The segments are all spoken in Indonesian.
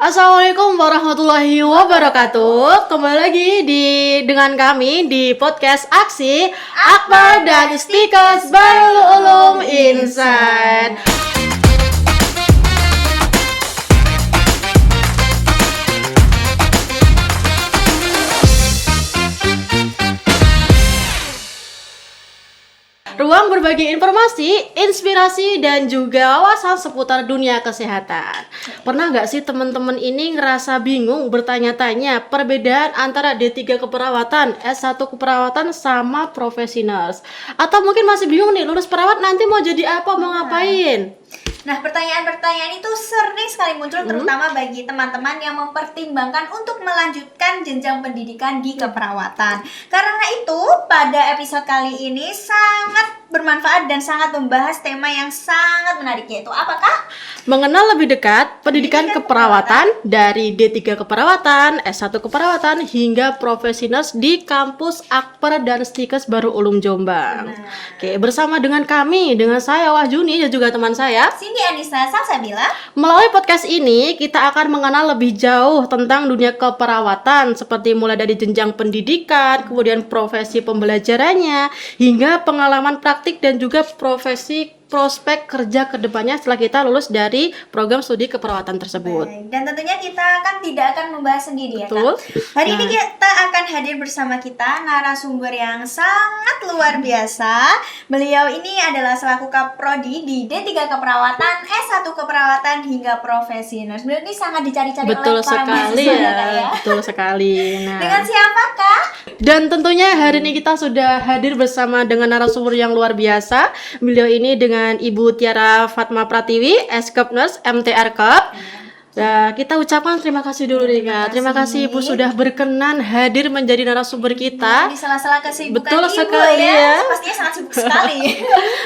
Assalamualaikum warahmatullahi wabarakatuh. Kembali lagi dengan kami di podcast Aksi Akbar dan Stikers Barul Ulum Insan. Ruang berbagi informasi, inspirasi, dan juga wawasan seputar dunia kesehatan. Pernah nggak sih teman-teman ini ngerasa bingung bertanya-tanya perbedaan antara D3 keperawatan, S1 keperawatan sama profesional? Atau mungkin masih bingung nih, lulus perawat nanti mau jadi apa, mau ngapain? Nah, pertanyaan-pertanyaan itu sering sekali muncul terutama bagi teman-teman yang mempertimbangkan untuk melanjutkan jenjang pendidikan di keperawatan. Karena itu, pada episode kali ini sangat bermanfaat dan sangat membahas tema yang sangat menarik, yaitu apakah? Mengenal lebih dekat pendidikan keperawatan dari D3 keperawatan, S1 keperawatan hingga profesional di kampus Akbar dan Stikers Barul Ulum Jombang. Oke, bersama dengan kami, dengan saya Wahyuni dan juga teman saya Cindy Anissa Salsabila. Melalui podcast ini, kita akan mengenal lebih jauh tentang dunia keperawatan, seperti mulai dari jenjang pendidikan, kemudian profesi pembelajarannya, hingga pengalaman praktik dan juga prospek kerja ke depannya setelah kita lulus dari program studi keperawatan tersebut. Baik. Dan tentunya kita kan tidak akan membahas sendiri ya, Betul. Kak. Hari ini kita akan hadir bersama kita narasumber yang sangat luar biasa. Beliau ini adalah selaku Kaprodi di D3 Keperawatan, S1 Keperawatan hingga profesional. Beliau ini sangat dicari-cari Betul oleh para sekali mahasiswa ya. Kak, ya. Betul sekali. Nah, Dengan siapa, Kak? dan tentunya hari ini kita sudah hadir bersama dengan narasumber yang luar biasa. Beliau ini dengan Ibu Tiara Fatma Pratiwi, S-Cup Nurse, MTR Cup. Nah, kita ucapkan terima kasih dulu nih Kak. Terima kasih Ibu sudah berkenan hadir menjadi narasumber kita. Di sela-sela kesibukan Betul Ibu sekali ya. Pastinya sangat sibuk sekali.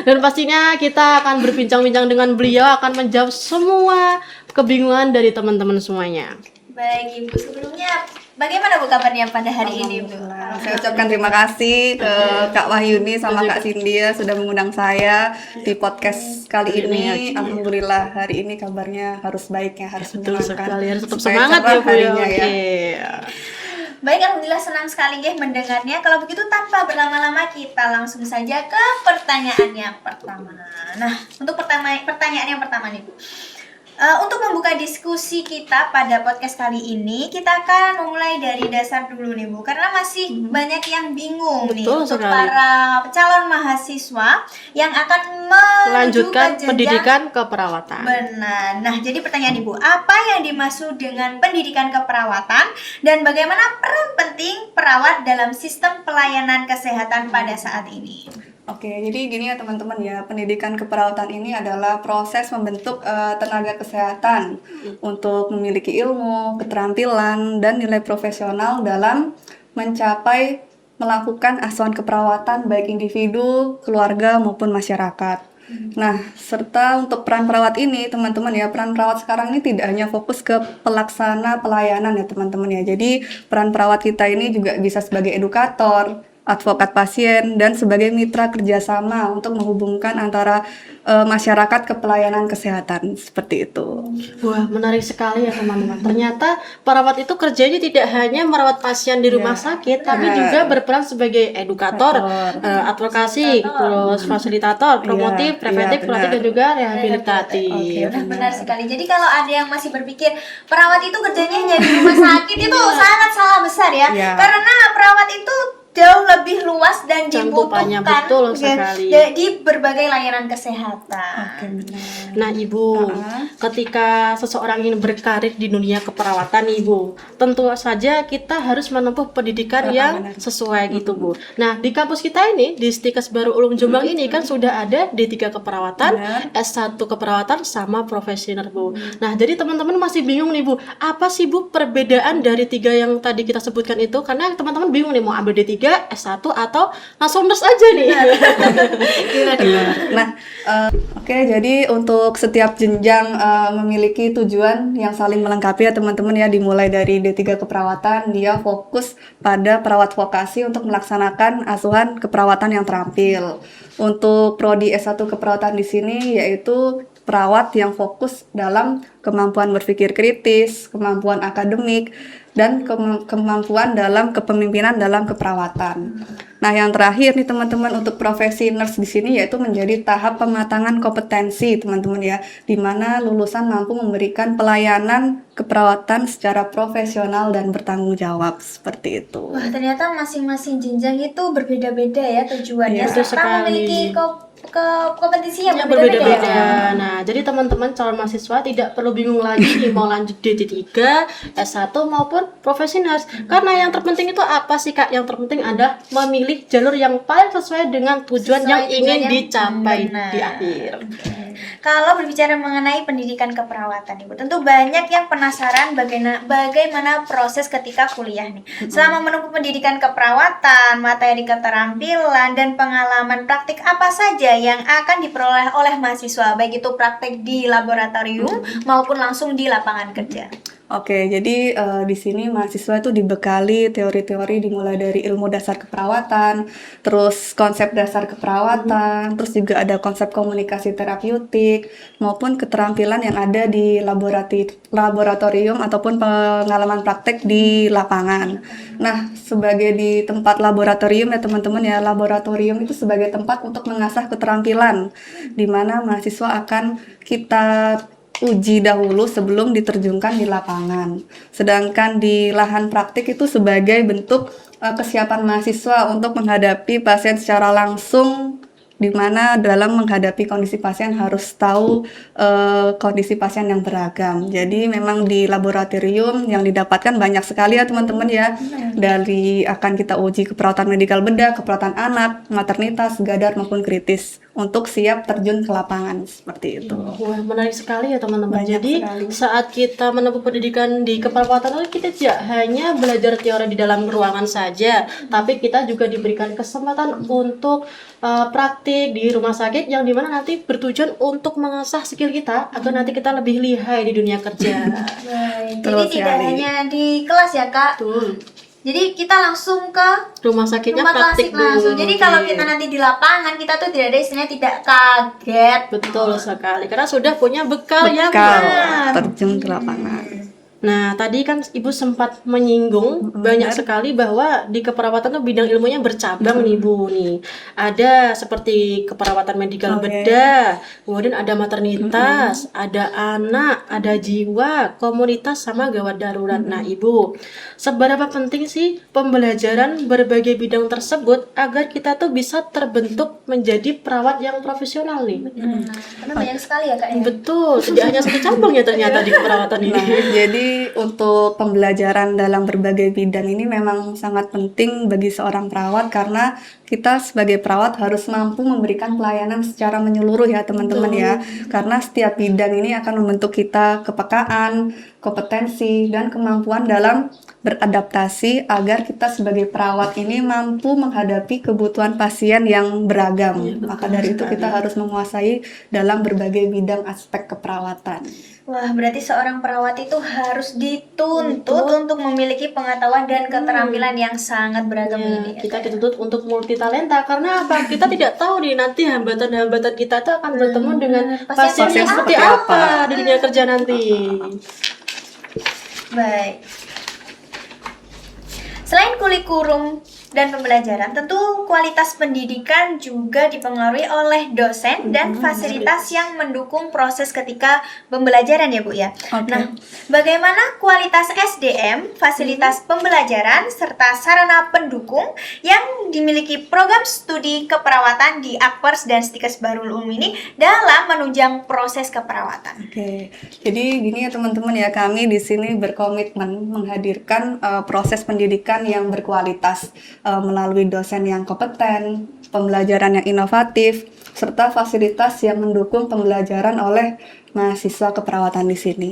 Dan pastinya kita akan berbincang-bincang dengan beliau, akan menjawab semua kebingungan dari teman-teman semuanya. Baik, Ibu. Sebelumnya, bagaimana Bu kabarnya pada hari ini, Bu? Saya ucapkan terima kasih ke Kak Wahyuni sama Kak Cindy ya, sudah mengundang saya di podcast kali ini. Alhamdulillah hari ini kabarnya harus baik ya, harus Betul menyenangkan. sekali, harus tetap Supaya semangat cerah ya Bu. harinya ya. Oke. Baik, alhamdulillah senang sekali ya mendengarnya. Kalau begitu tanpa berlama-lama kita langsung saja ke pertanyaan yang pertama. Nah, untuk pertanyaan yang pertama nih Bu. Untuk membuka diskusi kita pada podcast kali ini, kita akan memulai dari dasar dulu nih Bu, karena masih banyak yang bingung nih Betul untuk sekali. para calon mahasiswa yang akan Melanjutkan jenjang pendidikan keperawatan. Benar. Nah, jadi pertanyaan Ibu, apa yang dimaksud dengan pendidikan keperawatan dan bagaimana peran penting perawat dalam sistem pelayanan kesehatan pada saat ini? Oke, jadi gini ya teman-teman ya, pendidikan keperawatan ini adalah proses membentuk tenaga kesehatan untuk memiliki ilmu, keterampilan, dan nilai profesional dalam mencapai melakukan asuhan keperawatan baik individu, keluarga, maupun masyarakat. Nah, serta untuk peran perawat ini, teman-teman ya, peran perawat sekarang ini tidak hanya fokus ke pelaksana pelayanan ya teman-teman ya. Jadi, peran perawat kita ini juga bisa sebagai edukator, advokat pasien, dan sebagai mitra kerjasama untuk menghubungkan antara masyarakat ke pelayanan kesehatan, seperti itu. Wah, menarik sekali ya teman-teman. Ternyata perawat itu kerjanya tidak hanya merawat pasien di rumah sakit, tapi juga berperan sebagai edukator, advokasi, terus fasilitator, promotif, preventif, benar. pelatih, dan juga rehabilitatif. Nah, benar sekali. Jadi kalau ada yang masih berpikir perawat itu kerjanya hanya di rumah sakit, itu sangat salah besar ya. Iya. Karena perawat itu jauh lebih luas dan Cakupannya dibutuhkan betul sekali. di berbagai layanan kesehatan. Oke, benar. Nah Ibu, ketika seseorang ingin berkarir di dunia keperawatan Ibu, tentu saja kita harus menempuh pendidikan yang sesuai gitu Bu. Nah di kampus kita ini, di Stikers Barul Ulum Jombang ini kan sudah ada D3 keperawatan, S1 keperawatan, sama profesional Bu. Nah jadi teman-teman masih bingung nih Bu, apa sih Bu perbedaan dari tiga yang tadi kita sebutkan itu? Karena teman-teman bingung nih mau ambil D3, S1 atau langsung nurse aja nih. Nah, oke, jadi untuk setiap jenjang memiliki tujuan yang saling melengkapi ya teman-teman ya, dimulai dari D3 keperawatan, dia fokus pada perawat vokasi untuk melaksanakan asuhan keperawatan yang terampil. Untuk prodi S1 keperawatan di sini yaitu perawat yang fokus dalam kemampuan berpikir kritis, kemampuan akademik, dan kemampuan dalam kepemimpinan dalam keperawatan. Nah, yang terakhir nih teman-teman, untuk profesi nurse di sini yaitu menjadi tahap pematangan kompetensi teman-teman ya, di mana lulusan mampu memberikan pelayanan keperawatan secara profesional dan bertanggung jawab seperti itu. Wah, ternyata masing-masing jenjang itu berbeda-beda ya tujuannya, Iya, serta sekali. memiliki kompetensi yang Ya, berbeda-beda ya. berbeda-beda. Nah, jadi teman-teman calon mahasiswa tidak perlu bingung lagi nih mau lanjut D3, S1 maupun profesi nurse. Karena yang terpenting itu apa sih Kak? Yang terpenting ada memilih jalur yang paling sesuai dengan tujuan Sesuai yang ingin tujuan yang dicapai benar. di akhir. Kalau berbicara mengenai pendidikan keperawatan, Ibu, tentu banyak yang penasaran bagaimana proses ketika kuliah nih. Selama menempuh pendidikan keperawatan, materi keterampilan, dan pengalaman praktik apa saja yang akan diperoleh oleh mahasiswa, baik itu praktik di laboratorium maupun langsung di lapangan kerja. Oke, jadi di sini mahasiswa itu dibekali teori-teori dimulai dari ilmu dasar keperawatan, terus konsep dasar keperawatan, terus juga ada konsep komunikasi terapeutik, maupun keterampilan yang ada di laboratorium ataupun pengalaman praktek di lapangan. Nah, sebagai di tempat laboratorium ya teman-teman ya, laboratorium itu sebagai tempat untuk mengasah keterampilan, di mana mahasiswa akan kita uji dahulu sebelum diterjunkan di lapangan. Sedangkan di lahan praktik itu sebagai bentuk kesiapan mahasiswa untuk menghadapi pasien secara langsung, di mana dalam menghadapi kondisi pasien harus tahu kondisi pasien yang beragam. Jadi memang di laboratorium yang didapatkan banyak sekali ya teman-teman ya. Dari akan kita uji keperawatan medikal bedah, keperawatan anak, maternitas, gadar maupun kritis untuk siap terjun ke lapangan seperti itu. Wah, menarik sekali ya teman-teman. Banyak Jadi sekali. saat kita menempuh pendidikan di keperawatan itu kita tidak hanya belajar teori di dalam ruangan saja, tapi kita juga diberikan kesempatan untuk praktik di rumah sakit yang dimana nanti bertujuan untuk mengasah skill kita agar nanti kita lebih lihai di dunia kerja. Baik, jadi Betul tidak sekali. hanya di kelas ya, Kak. Betul. Jadi kita langsung ke Rumah sakitnya rumah praktik klasik langsung. dulu. Jadi kalau Iya. kita nanti di lapangan, kita tuh tidak ada istilahnya tidak kaget. Betul sekali karena sudah punya bekal yang Bekal benar. terjun ke lapangan. Nah, tadi kan Ibu sempat menyinggung banyak sekali bahwa di keperawatan tuh bidang ilmunya bercabang nih Bu nih. Ada seperti keperawatan medikal Oke. bedah, kemudian ada maternitas, ada anak, ada jiwa, komunitas sama gawat darurat. Nah, Ibu, seberapa penting sih pembelajaran berbagai bidang tersebut agar kita tuh bisa terbentuk menjadi perawat yang profesional nih? Karena banyak sekali ya, Kak ya. Betul, tidak hanya satu cabang ya ternyata di keperawatan ini. Nah, jadi untuk pembelajaran dalam berbagai bidang ini memang sangat penting bagi seorang perawat, karena kita sebagai perawat harus mampu memberikan pelayanan secara menyeluruh ya teman-teman ya. Karena setiap bidang ini akan membentuk kita kepekaan, kompetensi, dan kemampuan dalam beradaptasi agar kita sebagai perawat ini mampu menghadapi kebutuhan pasien yang beragam. Maka dari itu kita harus menguasai dalam berbagai bidang aspek keperawatan. Wah, berarti seorang perawat itu harus dituntut untuk memiliki pengetahuan dan keterampilan yang sangat beragam Ya, ini. Ya, kita Kak. dituntut untuk multitalenta karena apa? Kita tidak tahu nih nanti hambatan-hambatan kita tuh akan bertemu dengan pasien pasien yang seperti seperti apa apa di dunia kerja nanti. Baik. Selain kurikulum dan pembelajaran, tentu kualitas pendidikan juga dipengaruhi oleh dosen dan fasilitas yang mendukung proses ketika pembelajaran ya Bu ya. Oke. Nah, bagaimana kualitas SDM, fasilitas pembelajaran, serta sarana pendukung yang dimiliki program studi keperawatan di Akpers dan Stikes Bahrul Ulum ini dalam menunjang proses keperawatan? Oke, jadi gini ya teman-teman ya, kami di sini berkomitmen menghadirkan proses pendidikan yang berkualitas melalui dosen yang kompeten, pembelajaran yang inovatif, serta fasilitas yang mendukung pembelajaran oleh mahasiswa keperawatan di sini.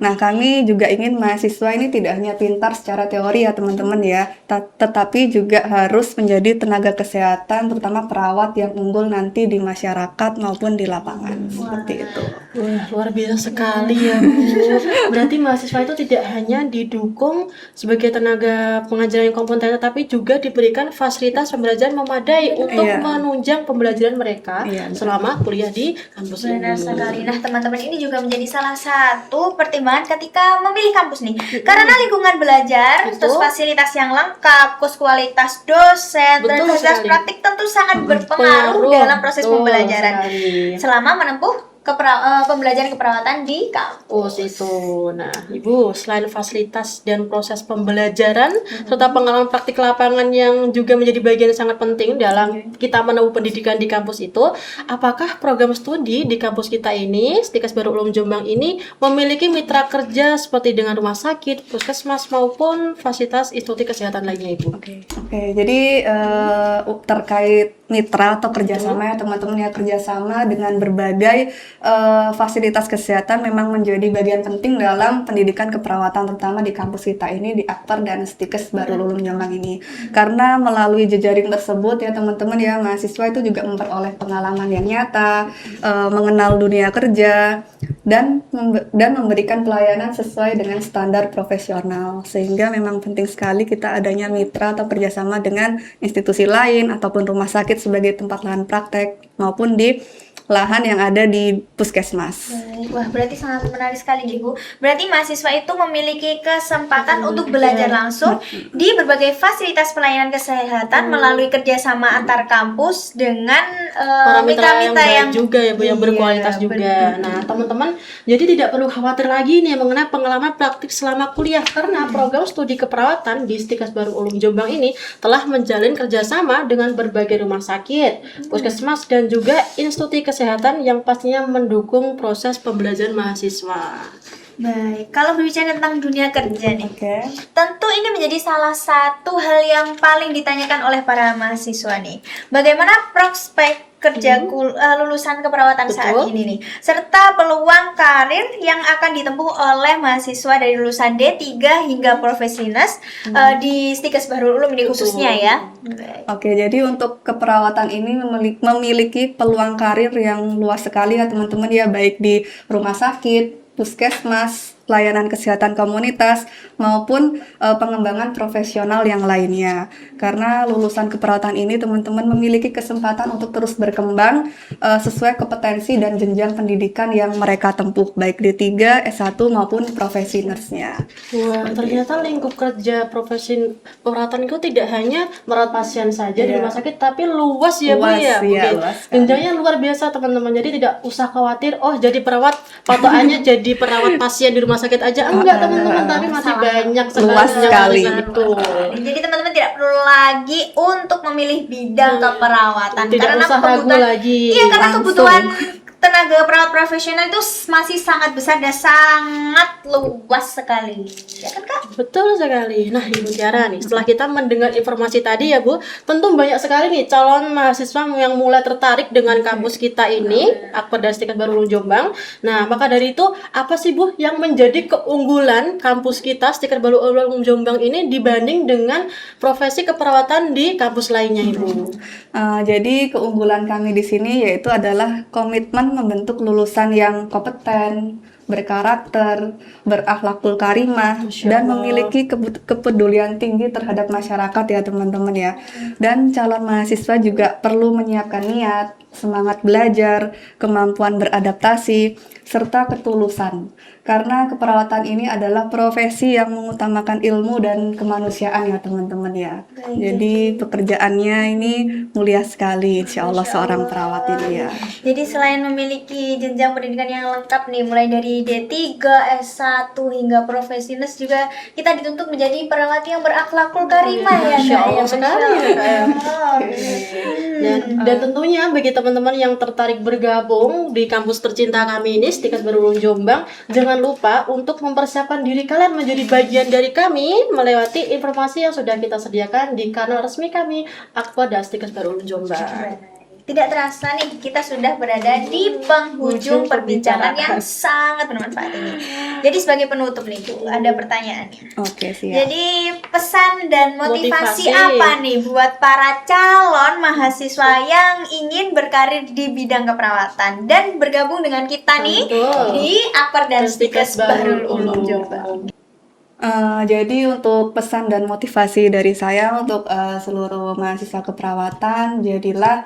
Nah, kami juga ingin mahasiswa ini tidak hanya pintar secara teori ya teman-teman ya, tetapi juga harus menjadi tenaga kesehatan, terutama perawat yang unggul nanti di masyarakat maupun di lapangan. Seperti itu. Wah, luar biasa sekali ya Bu. Berarti mahasiswa itu tidak hanya didukung sebagai tenaga pengajaran yang kompeten, tetapi juga diberikan fasilitas pembelajaran memadai untuk Iya. menunjang pembelajaran mereka Iya, betul. selama kuliah di kampus Benar ini. sekali. Nah, teman-teman, ini juga menjadi salah satu pertimbangan ketika memilih kampus nih. Karena lingkungan belajar, Betul. terus fasilitas yang lengkap, terus kualitas dosen, dan Betul fasilitas sekali. praktik tentu sangat berpengaruh dalam proses Betul pembelajaran sekali. selama menempuh pembelajaran keperawatan di kampus. Itu. Nah, Ibu, selain fasilitas dan proses pembelajaran serta pengalaman praktik lapangan yang juga menjadi bagian yang sangat penting dalam kita menempuh pendidikan di kampus itu, apakah program studi di kampus kita ini, Stikes Baru Ulum Jombang ini memiliki mitra kerja seperti dengan rumah sakit, puskesmas maupun fasilitas institusi kesehatan lainnya, Ibu? Oke, jadi terkait mitra atau kerjasama ya teman-teman ya, kerjasama dengan berbagai fasilitas kesehatan memang menjadi bagian penting dalam pendidikan keperawatan, terutama di kampus kita ini di Akper dan Stikes Baru Ulum Jombang ini. Karena melalui jejaring tersebut ya teman-teman ya, mahasiswa itu juga memperoleh pengalaman yang nyata, mengenal dunia kerja dan memberikan pelayanan sesuai dengan standar profesional. Sehingga memang penting sekali kita adanya mitra atau kerjasama dengan institusi lain ataupun rumah sakit sebagai tempat lahan praktek maupun di lahan yang ada di puskesmas. Baik. Wah, berarti sangat menarik sekali nih Bu. Berarti mahasiswa itu memiliki kesempatan untuk belajar langsung di berbagai fasilitas pelayanan kesehatan melalui kerjasama antar kampus dengan Para mitra yang baik juga ya Bu, yang Iya, berkualitas juga. benar. Nah, teman-teman, jadi tidak perlu khawatir lagi nih mengenai pengalaman praktik selama kuliah, karena program studi keperawatan di Stikes Baru Ulum Jombang ini telah menjalin kerjasama dengan berbagai rumah sakit, puskesmas, dan juga institusi kesehatan yang pastinya mendukung proses pembelajaran mahasiswa. Baik, kalau berbicara tentang dunia kerja nih, Oke. tentu ini menjadi salah satu hal yang paling ditanyakan oleh para mahasiswa nih. Bagaimana prospek kerja lulusan keperawatan saat Betul. ini nih, serta peluang karir yang akan ditempuh oleh mahasiswa dari lulusan D3 hingga profesional di Stikes Baru Ulum ini khususnya ya. Baik. Oke, jadi untuk keperawatan ini memiliki peluang karir yang luas sekali ya teman-teman ya, baik di rumah sakit, puskesmas, layanan kesehatan komunitas, maupun pengembangan profesional yang lainnya. Karena lulusan keperawatan ini teman-teman memiliki kesempatan untuk terus berkembang sesuai kompetensi dan jenjang pendidikan yang mereka tempuh, baik D3, S1 maupun profesi nurse-nya. Wah, ternyata lingkup kerja profesi perawatan itu tidak hanya merawat pasien saja di Iya. rumah sakit, tapi luas ya Bu Luas, ya. iya, Mungkin luas sekali. jenjangnya luar biasa teman-teman. Jadi tidak usah khawatir, oh jadi perawat patokannya jadi perawat pasien di rumah sakit aja. Enggak teman-teman, tapi masih Salah. banyak Luas sekali. Betul. Jadi teman-teman tidak perlu lagi untuk memilih bidang keperawatan Tidak karena usah ragu kebutuhan lagi. Iya, karena Langsung. kebutuhan tenaga perawat profesional itu masih sangat besar dan sangat luas sekali. Ya kan Kak? Betul sekali. Nah, Ibu Tiara nih, setelah kita mendengar informasi tadi ya Bu, tentu banyak sekali nih calon mahasiswa yang mulai tertarik dengan kampus kita ini, Akper dan Stikes Baru Ulum Jombang. Nah, maka dari itu, apa sih Bu yang menjadi keunggulan kampus kita, Stikes Baru Ulum Jombang ini dibanding dengan profesi keperawatan di kampus lainnya, Ibu? Jadi keunggulan kami di sini yaitu adalah komitmen membentuk lulusan yang kompeten, berkarakter, berakhlakul karimah, Masya dan Allah. memiliki kepedulian tinggi terhadap masyarakat ya teman-teman ya. Dan calon mahasiswa juga perlu menyiapkan niat, semangat belajar, kemampuan beradaptasi, serta ketulusan. Karena keperawatan ini adalah profesi yang mengutamakan ilmu dan kemanusiaan ya teman-teman ya. Baik. Jadi pekerjaannya ini mulia sekali insya Allah seorang perawat ini ya. Jadi selain memiliki jenjang pendidikan yang lengkap nih, mulai dari D3, S1 hingga profesi nurse, juga kita dituntut menjadi perawat yang berakhlakul karimah ya. Masya Kak, Allah ya. sekali ya, Kak, ya. Dan tentunya bagi teman-teman yang tertarik bergabung di kampus tercinta kami ini, Stikes Baru Ulum Jombang, jangan lupa untuk mempersiapkan diri kalian menjadi bagian dari kami melewati informasi yang sudah kita sediakan di kanal resmi kami, Akper dan Stikes Baru Ulum Jombang. tidak terasa nih kita sudah berada di penghujung perbincangan yang sangat bermanfaat ini. Jadi sebagai penutup nih Bu, ada pertanyaannya. Oke, siap. Jadi pesan dan motivasi Motivasi. apa nih buat para calon mahasiswa yang ingin berkarir di bidang keperawatan dan bergabung dengan kita nih Betul. di Akper dan Stikes Bahrul Ulum Jombang. Jadi untuk pesan dan motivasi dari saya untuk seluruh mahasiswa keperawatan, jadilah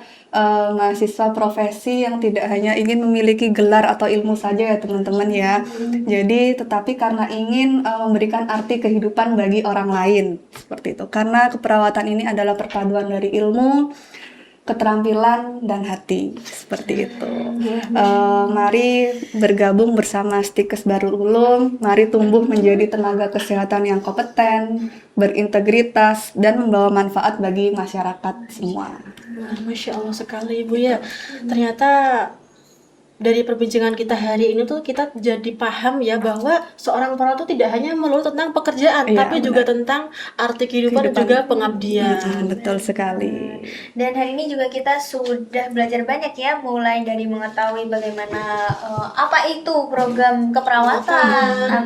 mahasiswa profesi yang tidak hanya ingin memiliki gelar atau ilmu saja ya teman-teman ya. Jadi tetapi karena ingin memberikan arti kehidupan bagi orang lain seperti itu. Karena keperawatan ini adalah perpaduan dari ilmu, keterampilan dan hati seperti itu. Mari bergabung bersama Stikes Bahrul Ulum. Mari tumbuh menjadi tenaga kesehatan yang kompeten, berintegritas dan membawa manfaat bagi masyarakat semua. Wah, Masya Allah sekali Ibu ya. Ternyata dari perbincangan kita hari ini tuh kita jadi paham ya bahwa seorang perawat itu tidak hanya melulu tentang pekerjaan, Iya, tapi juga tentang arti kehidupan dan juga pengabdian. Betul sekali. Dan hari ini juga kita sudah belajar banyak ya, mulai dari mengetahui bagaimana apa itu program keperawatan,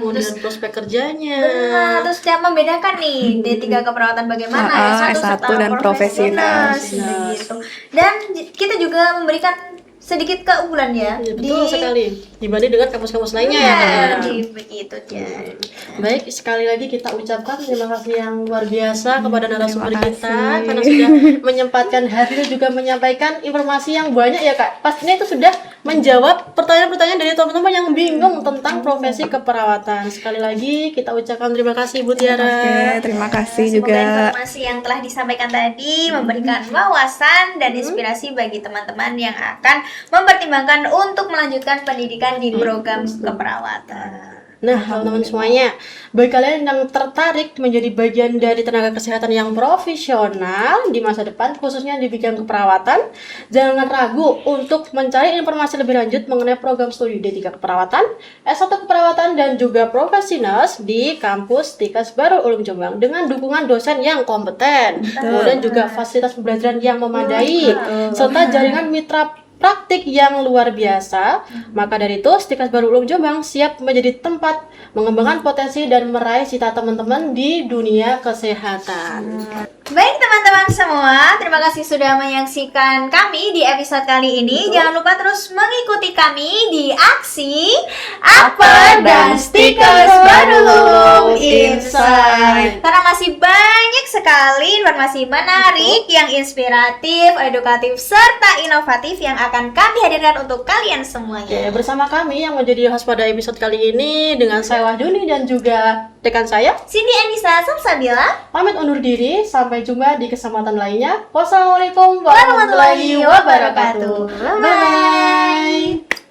Kemudian prospek kerjanya. benar, terus dia membedakan nih D3 keperawatan bagaimana, S1 S1 serta dan profesional. begitu. Dan kita juga memberikan sedikit keunggulan ya Ya, betul sekali dibanding dengan kampus-kampus lainnya ya kan? begitu ya. Baik, sekali lagi kita ucapkan terima kasih yang luar biasa kepada narasumber terima kita kasih. karena sudah menyempatkan hadir juga menyampaikan informasi yang banyak ya Kak. Pastinya itu sudah menjawab pertanyaan-pertanyaan dari teman-teman yang bingung tentang profesi keperawatan. Sekali lagi kita ucapkan terima kasih Bu Tiara. Oke, terima kasih Semoga juga. informasi yang telah disampaikan tadi memberikan wawasan dan inspirasi bagi teman-teman yang akan mempertimbangkan untuk melanjutkan pendidikan di program keperawatan. Nah, teman-teman semuanya, bagi kalian yang tertarik menjadi bagian dari tenaga kesehatan yang profesional di masa depan, khususnya di bidang keperawatan, jangan ragu untuk mencari informasi lebih lanjut mengenai program studi D3 Keperawatan, S1 Keperawatan, dan juga Profesionals di kampus Stikes Bahrul Ulum Jombang dengan dukungan dosen yang kompeten, kemudian juga fasilitas pembelajaran yang memadai, serta jaringan mitra praktik yang luar biasa. Maka dari itu Stikes Bahrul Ulum Jombang siap menjadi tempat mengembangkan potensi dan meraih cita teman-teman di dunia kesehatan. Baik teman-teman semua, terima kasih sudah menyaksikan kami di episode kali ini. Jangan lupa terus mengikuti kami di aksi Akper dan Stikes Bahrul Ulum Insight. Karena masih banyak sekali informasi menarik, yang inspiratif, edukatif, serta inovatif yang akan kami hadirkan untuk kalian semuanya. Oke, bersama kami yang menjadi host pada episode kali ini dengan saya Wahduni dan juga rekan saya Cindy Anissa Samsabila. pamit undur diri. Sampai jumpa di kesempatan lainnya. Wassalamualaikum warahmatullahi wabarakatuh. Bye.